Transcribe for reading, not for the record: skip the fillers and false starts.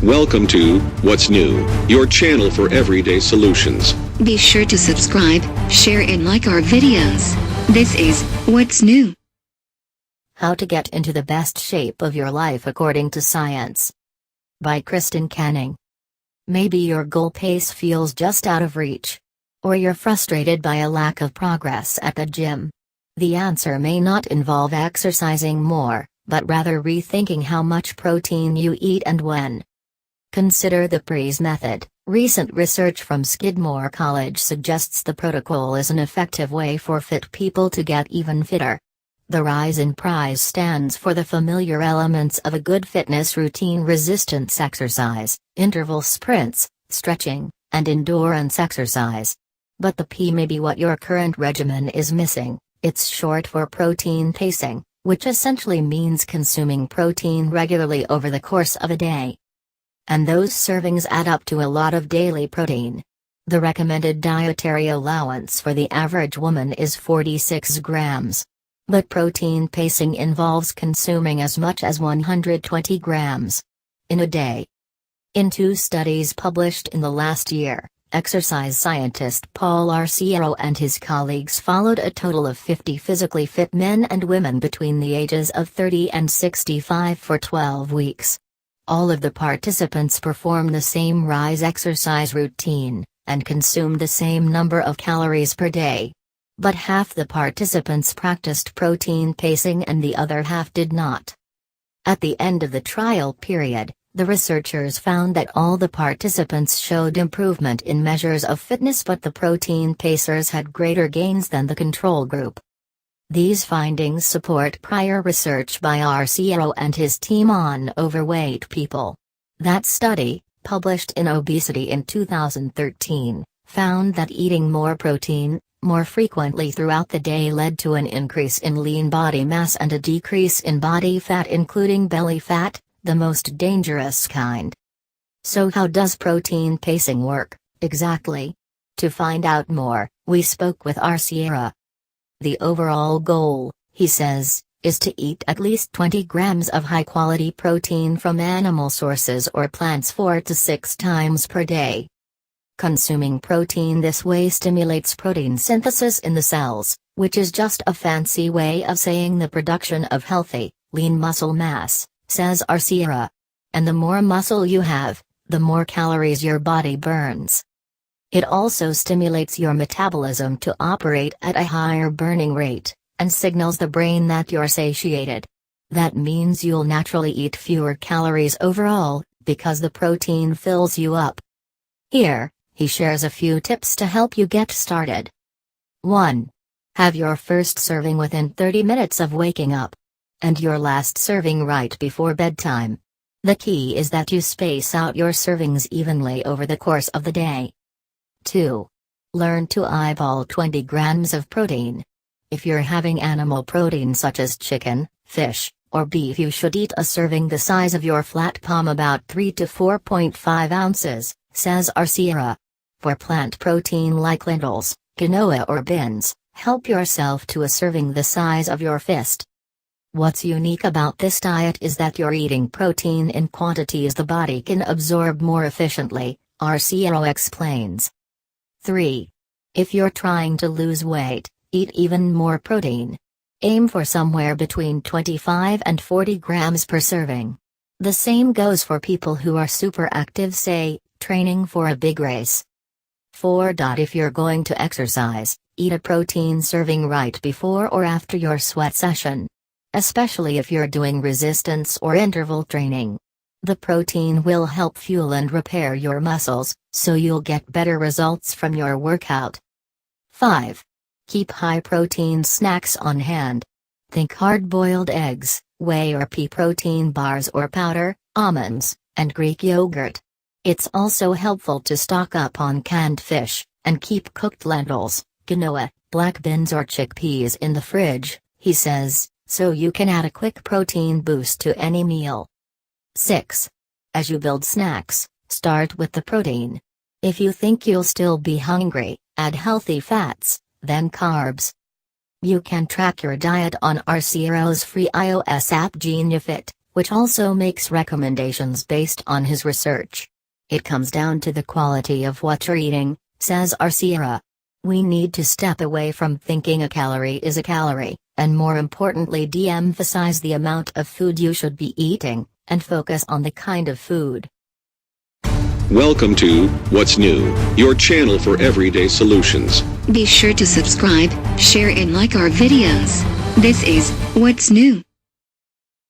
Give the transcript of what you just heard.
Welcome to What's New, your channel for everyday solutions. Be sure to subscribe, share and like our videos. This is What's New. How to get into the best shape of your life according to science. By Kristin Canning. Maybe your goal pace feels just out of reach. Or you're frustrated by a lack of progress at the gym. The answer may not involve exercising more, but rather rethinking how much protein you eat and when. Consider the PRISE method. Recent research from Skidmore College suggests the protocol is an effective way for fit people to get even fitter. The rise in PRISE stands for the familiar elements of a good fitness routine: resistance exercise, interval sprints, stretching, and endurance exercise. But the P may be what your current regimen is missing. It's short for protein pacing, which essentially means consuming protein regularly over the course of a day. And those servings add up to a lot of daily protein. The recommended dietary allowance for the average woman is 46 grams. But protein pacing involves consuming as much as 120 grams in a day. In two studies published in the last year, exercise scientist Paul Arciero and his colleagues followed a total of 50 physically fit men and women between the ages of 30 and 65 for 12 weeks. All of the participants performed the same RISE exercise routine, and consumed the same number of calories per day. But half the participants practiced protein pacing and the other half did not. At the end of the trial period, the researchers found that all the participants showed improvement in measures of fitness, but the protein pacers had greater gains than the control group. These findings support prior research by Arciero and his team on overweight people. That study, published in Obesity in 2013, found that eating more protein, more frequently throughout the day led to an increase in lean body mass and a decrease in body fat, including belly fat, the most dangerous kind. So how does protein pacing work, exactly? To find out more, we spoke with Arciero. The overall goal, he says, is to eat at least 20 grams of high-quality protein from animal sources or plants 4 to 6 times per day. Consuming protein this way stimulates protein synthesis in the cells, which is just a fancy way of saying the production of healthy, lean muscle mass, says Arciero. And the more muscle you have, the more calories your body burns. It also stimulates your metabolism to operate at a higher burning rate, and signals the brain that you're satiated. That means you'll naturally eat fewer calories overall, because the protein fills you up. Here, he shares a few tips to help you get started. 1. Have your first serving within 30 minutes of waking up. And your last serving right before bedtime. The key is that you space out your servings evenly over the course of the day. 2. Learn to eyeball 20 grams of protein. If you're having animal protein such as chicken, fish, or beef, you should eat a serving the size of your flat palm, about 3 to 4.5 ounces, says Arciero. For plant protein like lentils, quinoa or beans, help yourself to a serving the size of your fist. What's unique about this diet is that you're eating protein in quantities the body can absorb more efficiently, Arciero explains. 3. If you're trying to lose weight, eat even more protein. Aim for somewhere between 25 and 40 grams per serving. The same goes for people who are super active, say, training for a big race. 4. If you're going to exercise, eat a protein serving right before or after your sweat session. Especially if you're doing resistance or interval training. The protein will help fuel and repair your muscles, so you'll get better results from your workout. 5. Keep high-protein snacks on hand. Think hard-boiled eggs, whey or pea protein bars or powder, almonds, and Greek yogurt. It's also helpful to stock up on canned fish, and keep cooked lentils, quinoa, black beans or chickpeas in the fridge, he says, so you can add a quick protein boost to any meal. 6. As you build snacks, start with the protein. If you think you'll still be hungry, add healthy fats, then carbs. You can track your diet on Arciero's free iOS app GeniaFit, which also makes recommendations based on his research. It comes down to the quality of what you're eating, says Arciera. We need to step away from thinking a calorie is a calorie, and more importantly de-emphasize the amount of food you should be eating, and focus on the kind of food. Welcome to What's New, your channel for everyday solutions. Be sure to subscribe, share and like our videos. This is What's New.